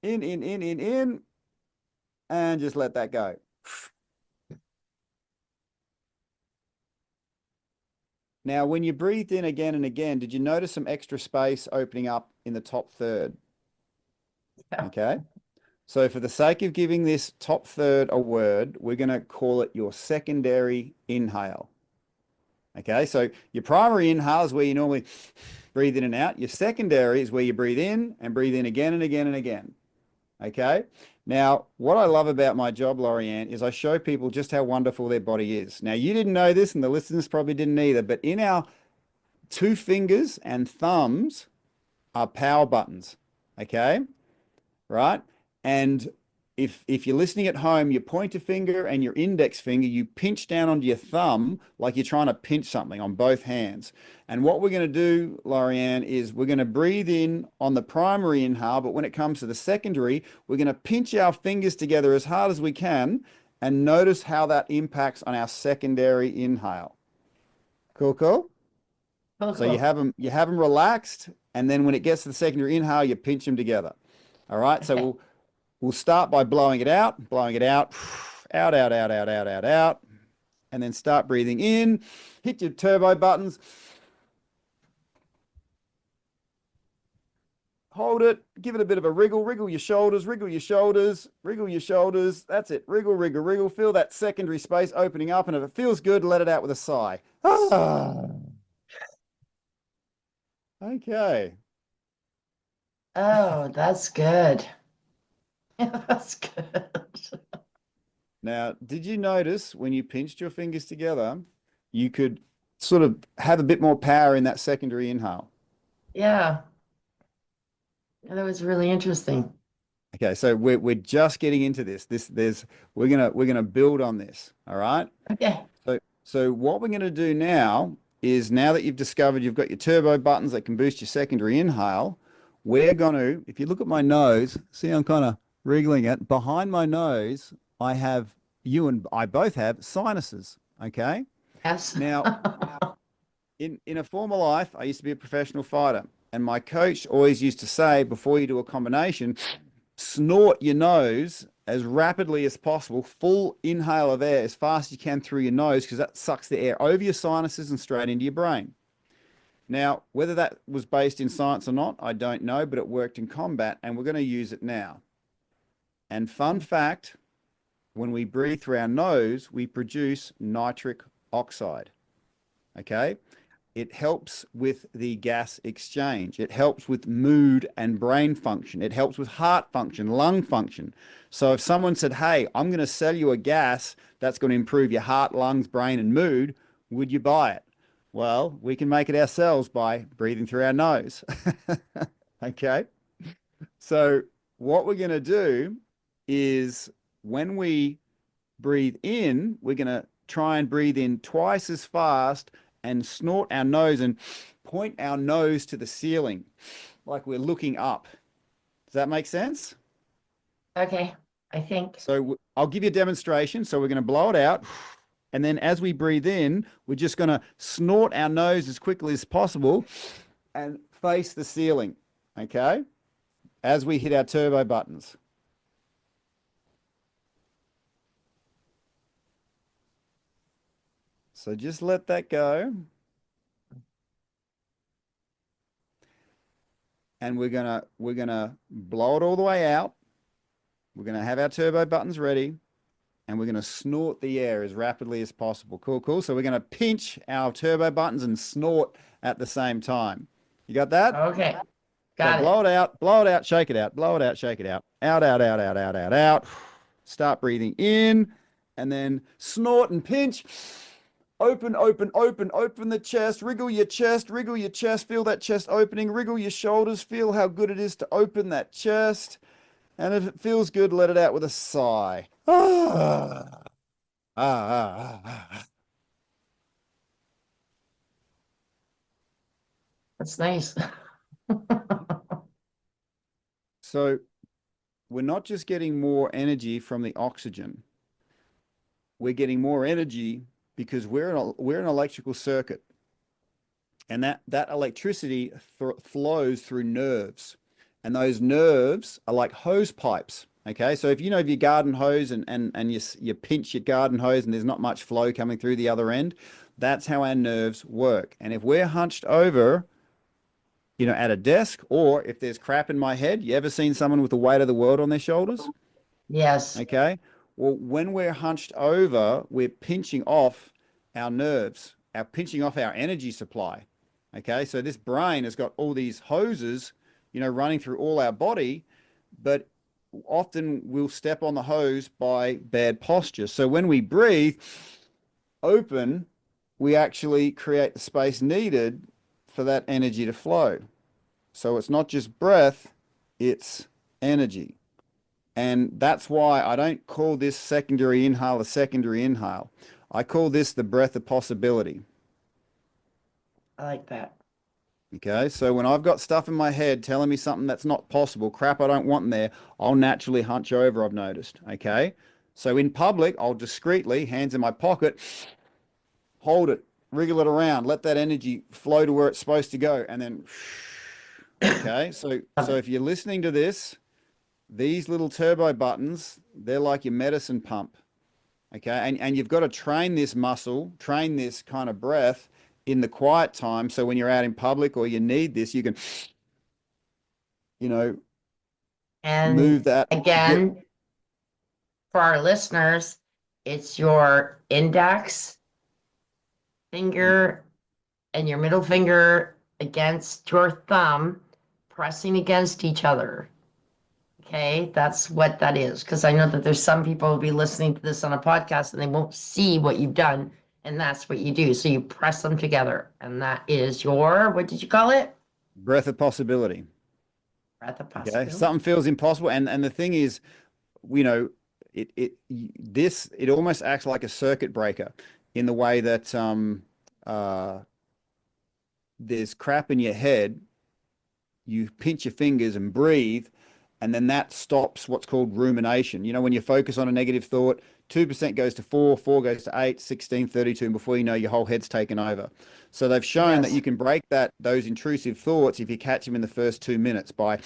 In, and just let that go. Now, when you breathed in again and again, did you notice some extra space opening up in the top third? Yeah. Okay. So for the sake of giving this top third a word, we're going to call it your secondary inhale. Okay. So your primary inhale is where you normally breathe in and out. Your secondary is where you breathe in and breathe in again and again and again. Okay. Now, what I love about my job, Lorianne, is I show people just how wonderful their body is. Now, you didn't know this, and the listeners probably didn't either, but in our two fingers and thumbs are power buttons. Okay. Right. And if you're listening at home, your pointer finger and your index finger, you pinch down onto your thumb like you're trying to pinch something on both hands. And what we're going to do, Lorianne, is we're going to breathe in on the primary inhale, but when it comes to the secondary, we're going to pinch our fingers together as hard as we can and notice how that impacts on our secondary inhale. Cool, cool. Cool, So you cool. have them relaxed, and then when it gets to the secondary inhale, you pinch them together. All right. So Okay. we'll start by blowing it out, out, out, out, out, out, out, out, and then start breathing in. Hit your turbo buttons. Hold it. Give it a bit of a wriggle. Wriggle your shoulders. Wriggle your shoulders. Wriggle your shoulders. That's it. Wriggle, wriggle, wriggle. Feel that secondary space opening up, and if it feels good, let it out with a sigh. Ah. Okay. Oh, that's good. That's good. Now, did you notice when you pinched your fingers together, you could sort of have a bit more power in that secondary inhale? Yeah, that was really interesting. Okay, so we're just getting into this. We're gonna build on this. All right. Okay. So what we're gonna do now is, now that you've discovered you've got your turbo buttons that can boost your secondary inhale, we're gonna, if you look at my nose, see I'm kind of wriggling it. Behind my nose, I have, you and I both have sinuses. Okay. Yes. Now, in a former life, I used to be a professional fighter, and my coach always used to say, before you do a combination, snort your nose as rapidly as possible, full inhale of air as fast as you can through your nose, because that sucks the air over your sinuses and straight into your brain. Now, whether that was based in science or not, I don't know, but it worked in combat, and we're going to use it now. And fun fact, when we breathe through our nose, we produce nitric oxide. Okay. It helps with the gas exchange. It helps with mood and brain function. It helps with heart function, lung function. So if someone said, hey, I'm going to sell you a gas that's going to improve your heart, lungs, brain, and mood, would you buy it? Well, we can make it ourselves by breathing through our nose. Okay. So what we're going to do is when we breathe in, we're going to try and breathe in twice as fast and snort our nose and point our nose to the ceiling like we're looking up. Does that make sense? Okay, I think. So I'll give you a demonstration. So we're going to blow it out. And then as we breathe in, we're just going to snort our nose as quickly as possible and face the ceiling. Okay. As we hit our turbo buttons. So just let that go. And we're gonna blow it all the way out. We're gonna have our turbo buttons ready, and we're gonna snort the air as rapidly as possible. Cool, cool. So we're gonna pinch our turbo buttons and snort at the same time. You got that? Okay, So got it. blow it out, shake it out, blow it out, shake it out. Out, out, out, out, out, out, out. Start breathing in, and then snort and pinch. Open, open, open, open the chest, wriggle your chest, feel that chest opening, wriggle your shoulders, feel how good it is to open that chest. And if it feels good, let it out with a sigh. Ah, ah, ah, ah, ah. That's nice. So we're not just getting more energy from the oxygen, we're getting more energy because we're an electrical circuit. And that electricity flows through nerves. And those nerves are like hose pipes. Okay, so if you know if your garden hose and you pinch your garden hose and there's not much flow coming through the other end, that's how our nerves work. And if we're hunched over, at a desk, or if there's crap in my head, you ever seen someone with the weight of the world on their shoulders? Yes. Okay. Well, when we're hunched over, we're pinching off our nerves, pinching off our energy supply. Okay. So this brain has got all these hoses, running through all our body, but often we'll step on the hose by bad posture. So when we breathe open, we actually create the space needed for that energy to flow. So it's not just breath, it's energy. And that's why I don't call this secondary inhale a secondary inhale. I call this the breath of possibility. I like that. Okay, so when I've got stuff in my head telling me something that's not possible, crap I don't want in there, I'll naturally hunch over, I've noticed. Okay, so in public, I'll discreetly, hands in my pocket, hold it, wriggle it around, let that energy flow to where it's supposed to go, and then, okay, Love so it. if you're listening to this, these little turbo buttons, they're like your medicine pump. Okay. And you've got to train this muscle, train this kind of breath in the quiet time. So when you're out in public or you need this, you can, you know, move And that. Get again, for our listeners, it's your index finger and your middle finger against your thumb, pressing against each other. Okay, that's what that is. Because I know that there's some people who'll be listening to this on a podcast and they won't see what you've done. And that's what you do. So you press them together. And that is your, what did you call it? breath of possibility. Breath of Okay. possibility. Something feels impossible. And the thing is, you know, it almost acts like a circuit breaker in the way that uh there's crap in your head, you pinch your fingers and breathe, and then that stops what's called rumination. When you focus on a negative thought, 2% goes to 4, 4 goes to 8, 16, 32, and before you know, your whole head's taken over. So they've shown that Yes, you can break those intrusive thoughts if you catch them in the first 2 minutes by,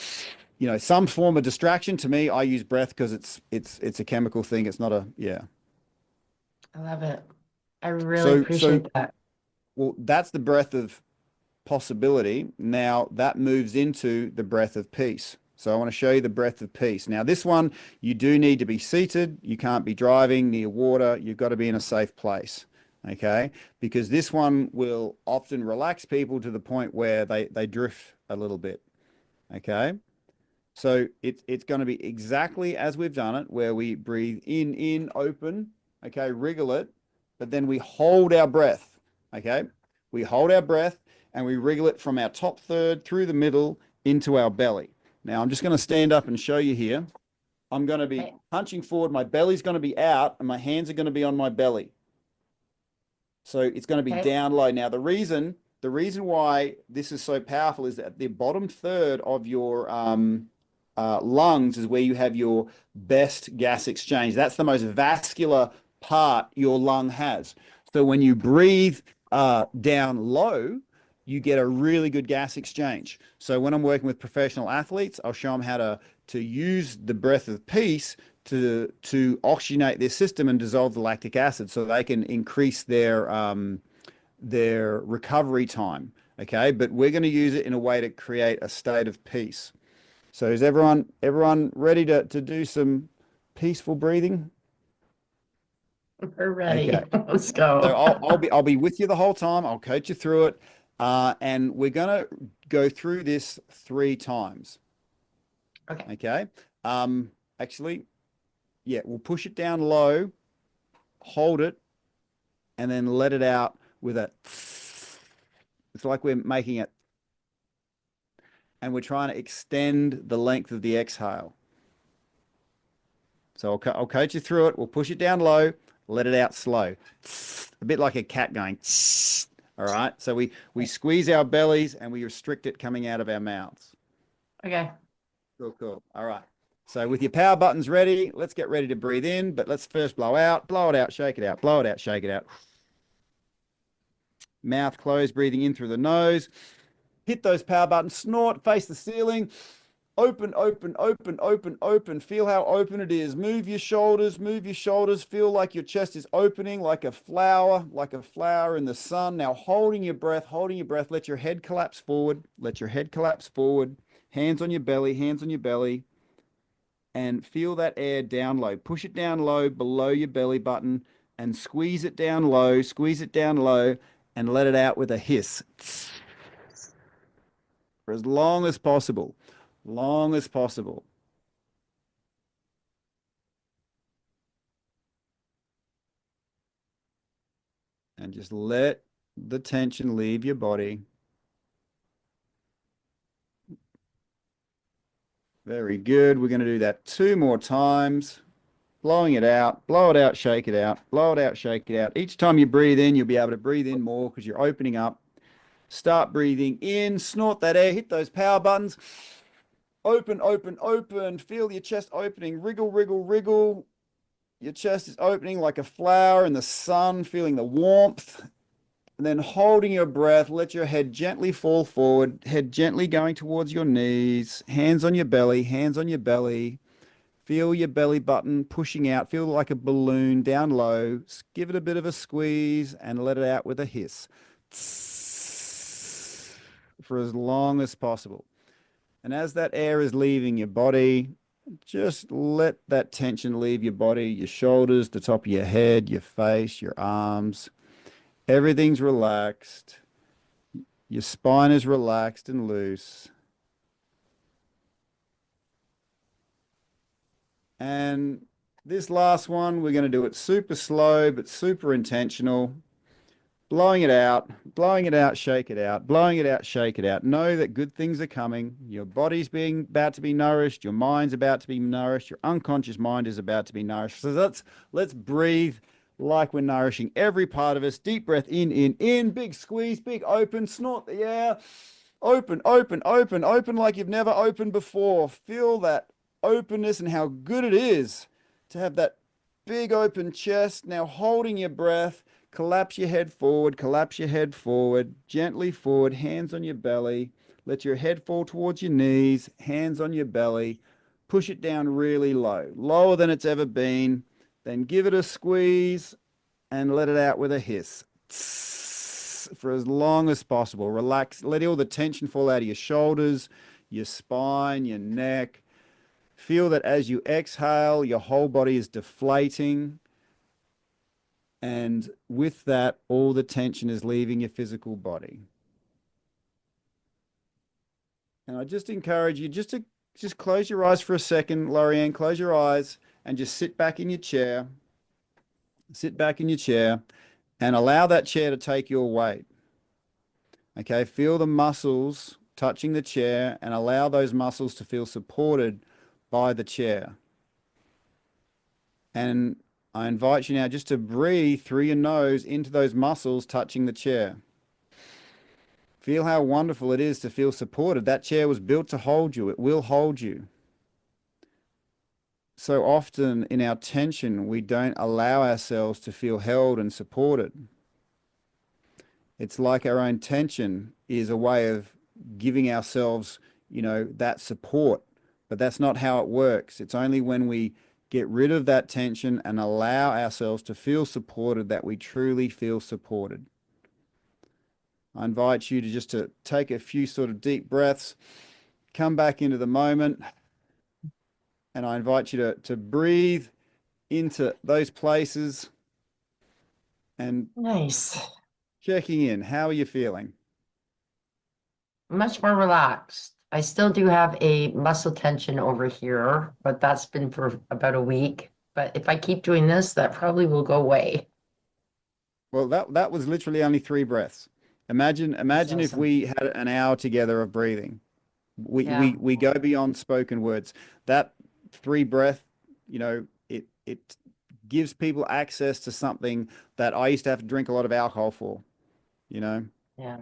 some form of distraction. To me, I use breath because it's a chemical thing. It's not a, yeah. I love it. I really So appreciate that. well, that's the breath of possibility. Now that moves into the breath of peace. So I want to show you the breath of peace. Now, this one, you do need to be seated. You can't be driving near water. You've got to be in a safe place, okay? Because this one will often relax people to the point where they drift a little bit, okay? So it's going to be exactly as we've done it, where we breathe in, open, okay, wriggle it, but then we hold our breath, okay? We hold our breath and we wriggle it from our top third through the middle into our belly. Now I'm just going to stand up and show you here. I'm going to be Okay. punching forward. My belly's going to be out and my hands are going to be on my belly. So it's going to be Okay. down low. Now the reason why this is so powerful is that the bottom third of your lungs is where you have your best gas exchange. That's the most vascular part your lung has. So when you breathe down low, you get a really good gas exchange. So when I'm working with professional athletes, I'll show them how to use the breath of peace to oxygenate their system and dissolve the lactic acid, so they can increase their recovery time. Okay, but we're going to use it in a way to create a state of peace. So is everyone ready to do some peaceful breathing? We're Okay. ready. Let's So go. I'll be with you the whole time. I'll coach you through it, and we're gonna go through this 3 times. Okay. Okay. Actually, yeah, we'll push it down low, hold it, and then let it out with a. It's like we're making it, and we're trying to extend the length of the exhale. So I'll coach you through it. We'll push it down low, let it out slow. A bit like a cat going. All right. So we squeeze our bellies and we restrict it coming out of our mouths. Okay. Cool, cool. All right. So with your power buttons ready, let's get ready to breathe in, but let's first blow out, blow it out, shake it out, blow it out, shake it out. Mouth closed, breathing in through the nose. Hit those power buttons, snort, face the ceiling. Open, open, open, open, open. Feel how open it is. Move your shoulders, move your shoulders. Feel like your chest is opening like a flower in the sun. Now holding your breath, holding your breath. Let your head collapse forward. Let your head collapse forward. Hands on your belly, hands on your belly. And feel that air down low. Push it down low below your belly button and squeeze it down low, and let it out with a hiss for as long as possible. Long as possible. And just let the tension leave your body. Very good. We're going to do that 2 more times. Blowing it out, blow it out, shake it out, blow it out, shake it out. Each time you breathe in, you'll be able to breathe in more because you're opening up. Start breathing in, snort that air, hit those power buttons. Open, open, open. Feel your chest opening. Wriggle, wriggle, wriggle. Your chest is opening like a flower in the sun, feeling the warmth. And then holding your breath, let your head gently fall forward, head gently going towards your knees, hands on your belly, hands on your belly. Feel your belly button pushing out, feel like a balloon down low. Give it a bit of a squeeze and let it out with a hiss for as long as possible. And as that air is leaving your body, just let that tension leave your body, your shoulders, the top of your head, your face, your arms. Everything's relaxed. Your spine is relaxed and loose. And this last one, we're going to do it super slow, but super intentional. Blowing it out, shake it out, blowing it out, shake it out. Know that good things are coming. Your body's being about to be nourished. Your mind's about to be nourished. Your unconscious mind is about to be nourished. So let's breathe like we're nourishing every part of us. Deep breath in, big squeeze, big open, snort the air. Open, open, open, open like you've never opened before. Feel that openness and how good it is to have that big open chest. Now holding your breath, collapse your head forward, gently forward, hands on your belly. Let your head fall towards your knees, hands on your belly. Push it down really low, lower than it's ever been. Then give it a squeeze and let it out with a hiss for as long as possible. Relax, let all the tension fall out of your shoulders, your spine, your neck. Feel that as you exhale, your whole body is deflating. And with that, all the tension is leaving your physical body. And I just encourage you just close your eyes for a second, Lorianne, close your eyes and just sit back in your chair. Sit back in your chair and allow that chair to take your weight. Okay, feel the muscles touching the chair and allow those muscles to feel supported by the chair. And I invite you now just to breathe through your nose into those muscles touching the chair. Feel how wonderful it is to feel supported. That chair was built to hold you. It will hold you. So often in our tension, we don't allow ourselves to feel held and supported. It's like our own tension is a way of giving ourselves, that support. But that's not how it works. It's only when we get rid of that tension and allow ourselves to feel supported that we truly feel supported. I invite you to just to take a few sort of deep breaths, come back into the moment, and I invite you to breathe into those places and Nice. checking in. How are you feeling? Much more relaxed. I still do have a muscle tension over here, but that's been for about a week. But if I keep doing this, that probably will go away. Well, that was literally only 3 breaths. Imagine That's imagine if awesome. we had an hour together of breathing. We we Yeah. we go beyond spoken words. That 3 breath, it gives people access to something that I used to have to drink a lot of alcohol for, you know. Yeah.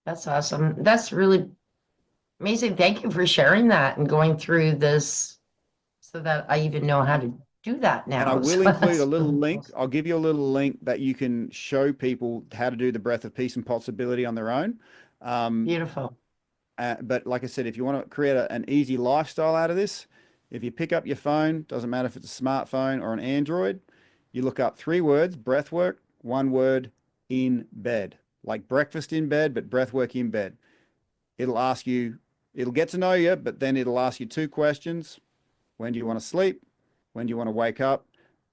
That's awesome. That's really amazing. Thank you for sharing that and going through this so that I even know how to do that And I now. will So include a that's little really link. awesome. I'll give you a little link that you can show people how to do the breath of peace and possibility on their own. Um, Beautiful. but like I said, if you want to create an easy lifestyle out of this, if you pick up your phone, doesn't matter if it's a smartphone or an Android, you look up 3 words, breath work, 1 word, in bed. Like breakfast in bed, but breath work in bed. It'll ask you, it'll get to know you, but then it'll ask you 2 questions. When do you want to sleep? When do you want to wake up?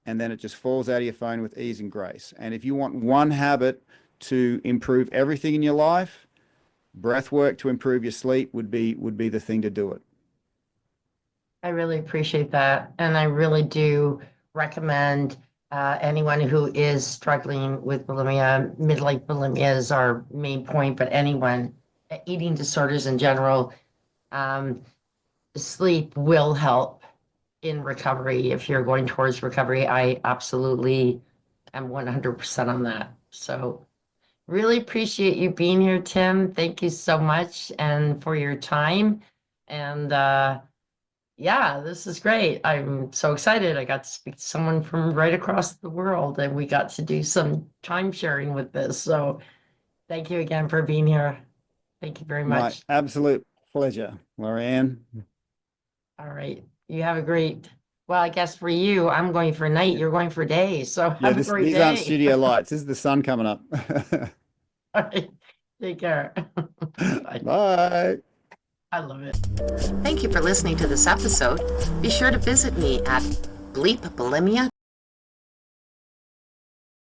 And then it just falls out of your phone with ease and grace. And if you want one habit to improve everything in your life, breath work to improve your sleep would be the thing to do it. I really appreciate that. And I really do recommend anyone who is struggling with bulimia, midlife bulimia is our main point, but anyone, eating disorders in general, um, sleep will help in recovery. If you're going towards recovery, I absolutely am 100% on that. So really appreciate you being here, Tim. Thank you so much and for your time. And yeah, this is great. I'm so excited. I got to speak to someone from right across the world and we got to do some time sharing with this. So thank you again for being here. Thank you very My much. absolute pleasure, Lorianne. All right. You have a great, well, I guess for you, I'm going for night, you're going for day. So Yeah, have a great these aren't day. studio lights. This is the sun coming up. All right. Take care. Bye. Bye. I love it. Thank you for listening to this episode. Be sure to visit me at bleepbulimia.com